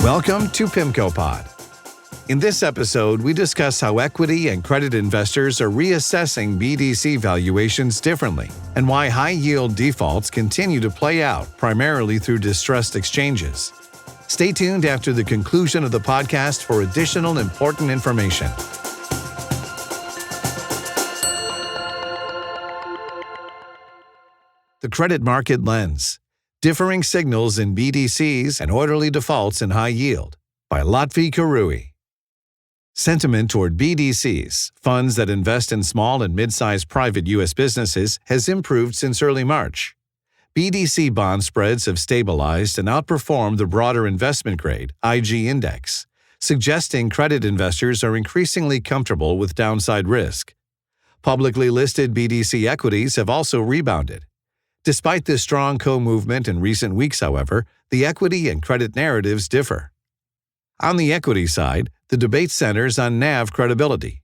Welcome to PIMCO Pod. In this episode, we discuss how equity and credit investors are reassessing BDC valuations differently and why high-yield defaults continue to play out primarily through distressed exchanges. Stay tuned after the conclusion of the podcast for additional important information. The Credit Market Lens: Differing Signals in BDCs and Orderly Defaults in High Yield by Lotfi Karui. Sentiment toward BDCs, funds that invest in small and mid-sized private U.S. businesses, has improved since early March. BDC bond spreads have stabilized and outperformed the broader investment-grade IG index, suggesting credit investors are increasingly comfortable with downside risk. Publicly listed BDC equities have also rebounded. Despite this strong co-movement in recent weeks, however, the equity and credit narratives differ. On the equity side, the debate centers on NAV credibility.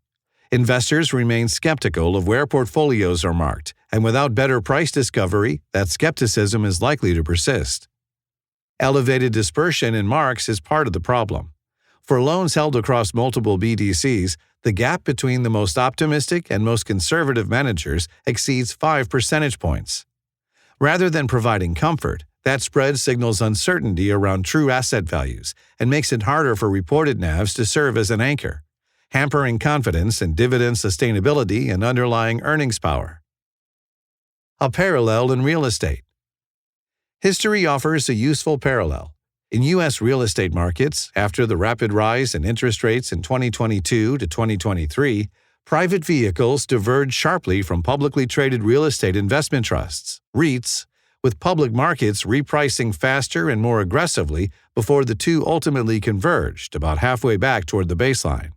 Investors remain skeptical of where portfolios are marked, and without better price discovery, that skepticism is likely to persist. Elevated dispersion in marks is part of the problem. For loans held across multiple BDCs, the gap between the most optimistic and most conservative managers exceeds 5 percentage points. Rather than providing comfort, that spread signals uncertainty around true asset values and makes it harder for reported NAVs to serve as an anchor, hampering confidence in dividend sustainability and underlying earnings power. A parallel in real estate. History offers a useful parallel. In U.S. real estate markets, after the rapid rise in interest rates in 2022 to 2023, private vehicles diverged sharply from publicly traded real estate investment trusts, REITs, with public markets repricing faster and more aggressively before the two ultimately converged about halfway back toward the baseline.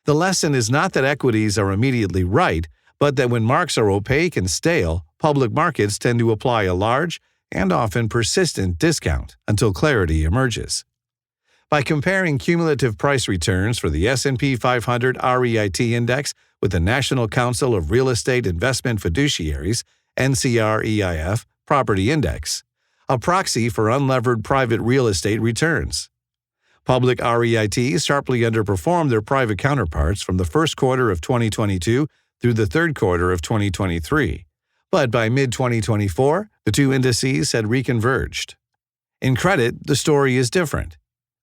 The lesson is not that equities are immediately right, but that when marks are opaque and stale, public markets tend to apply a large and often persistent discount until clarity emerges. By comparing cumulative price returns for the S&P 500 REIT index with the National Council of Real Estate Investment Fiduciaries, NCREIF, Property Index, a proxy for unlevered private real estate returns. Public REITs sharply underperformed their private counterparts from the first quarter of 2022 through the third quarter of 2023, but by mid-2024, the two indices had reconverged. In credit, the story is different.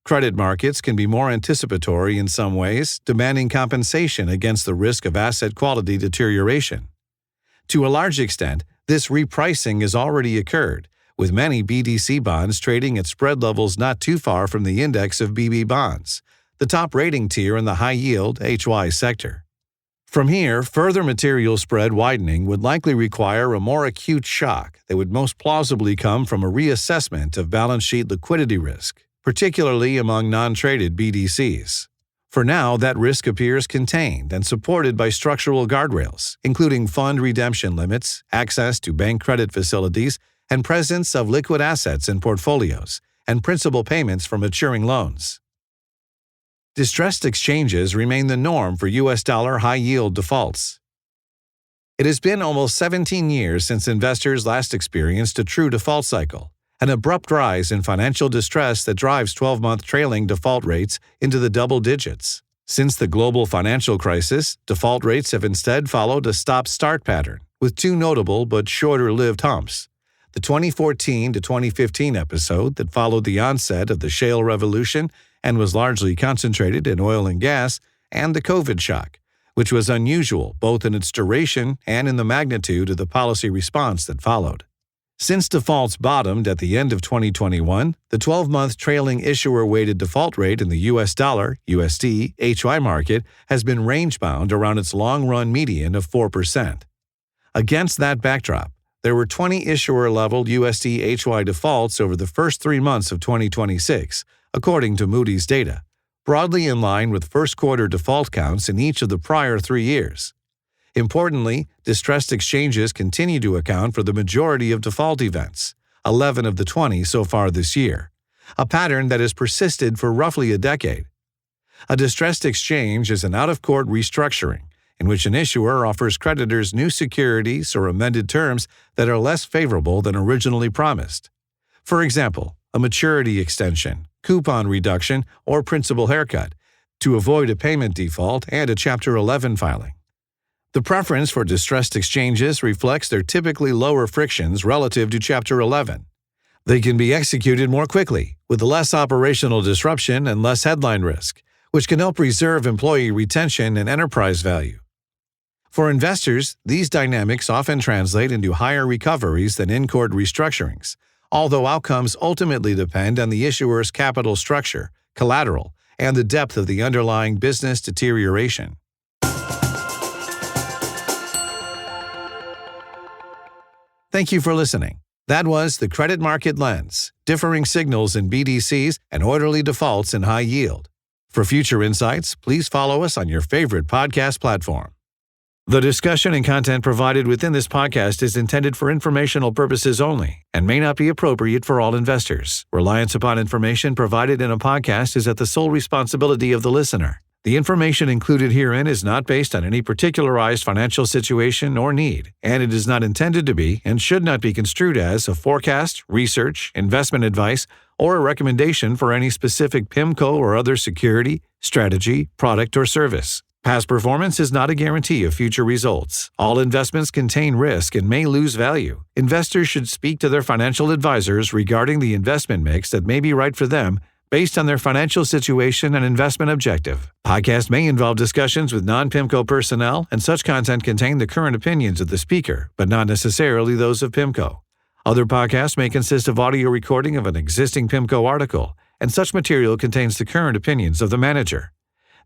Credit markets can be more anticipatory in some ways, demanding compensation against the risk of asset quality deterioration. To a large extent, this repricing has already occurred, with many BDC bonds trading at spread levels not too far from the index of BB bonds, the top rating tier in the high-yield HY sector. From here, further material spread widening would likely require a more acute shock that would most plausibly come from a reassessment of balance sheet liquidity risk, particularly among non-traded BDCs. For now, that risk appears contained and supported by structural guardrails, including fund redemption limits, access to bank credit facilities, and presence of liquid assets in portfolios, and principal payments for maturing loans. Distressed exchanges remain the norm for U.S. dollar high-yield defaults. It has been almost 17 years since investors last experienced a true default cycle, an abrupt rise in financial distress that drives 12-month trailing default rates into the double digits. Since the global financial crisis, default rates have instead followed a stop-start pattern, with two notable but shorter-lived humps: the 2014 to 2015 episode that followed the onset of the shale revolution and was largely concentrated in oil and gas, and the COVID shock, which was unusual both in its duration and in the magnitude of the policy response that followed. Since defaults bottomed at the end of 2021, the 12-month trailing issuer-weighted default rate in the U.S. dollar, USD, HY market has been range-bound around its long-run median of 4%. Against that backdrop, there were 20 issuer-level USD HY defaults over the first 3 months of 2026, according to Moody's data, broadly in line with first-quarter default counts in each of the prior 3 years. Importantly, distressed exchanges continue to account for the majority of default events, 11 of the 20 so far this year, a pattern that has persisted for roughly a decade. A distressed exchange is an out-of-court restructuring in which an issuer offers creditors new securities or amended terms that are less favorable than originally promised. For example, a maturity extension, coupon reduction, or principal haircut to avoid a payment default and a Chapter 11 filing. The preference for distressed exchanges reflects their typically lower frictions relative to Chapter 11. They can be executed more quickly, with less operational disruption and less headline risk, which can help preserve employee retention and enterprise value. For investors, these dynamics often translate into higher recoveries than in-court restructurings, although outcomes ultimately depend on the issuer's capital structure, collateral, and the depth of the underlying business deterioration. Thank you for listening. That was The Credit Market Lens, Differing Signals in BDCs and Orderly Defaults in High Yield. For future insights, please follow us on your favorite podcast platform. The discussion and content provided within this podcast is intended for informational purposes only and may not be appropriate for all investors. Reliance upon information provided in a podcast is at the sole responsibility of the listener. The information included herein is not based on any particularized financial situation or need, and it is not intended to be and should not be construed as a forecast, research, investment advice, or a recommendation for any specific PIMCO or other security, strategy, product, or service. Past performance is not a guarantee of future results. All investments contain risk and may lose value. Investors should speak to their financial advisors regarding the investment mix that may be right for them based on their financial situation and investment objective. Podcast may involve discussions with non-PIMCO personnel, and such content contain the current opinions of the speaker, but not necessarily those of PIMCO. Other podcasts may consist of audio recording of an existing PIMCO article, and such material contains the current opinions of the manager.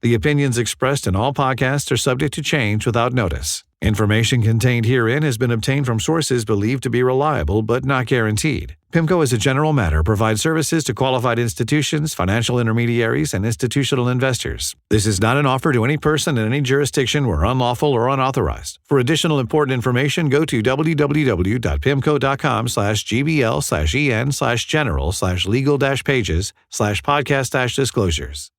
The opinions expressed in all podcasts are subject to change without notice. Information contained herein has been obtained from sources believed to be reliable but not guaranteed. PIMCO, as a general matter, provides services to qualified institutions, financial intermediaries, and institutional investors. This is not an offer to any person in any jurisdiction where unlawful or unauthorized. For additional important information, go to www.pimco.com/gbl/en/general/legal-pages/podcast-disclosures.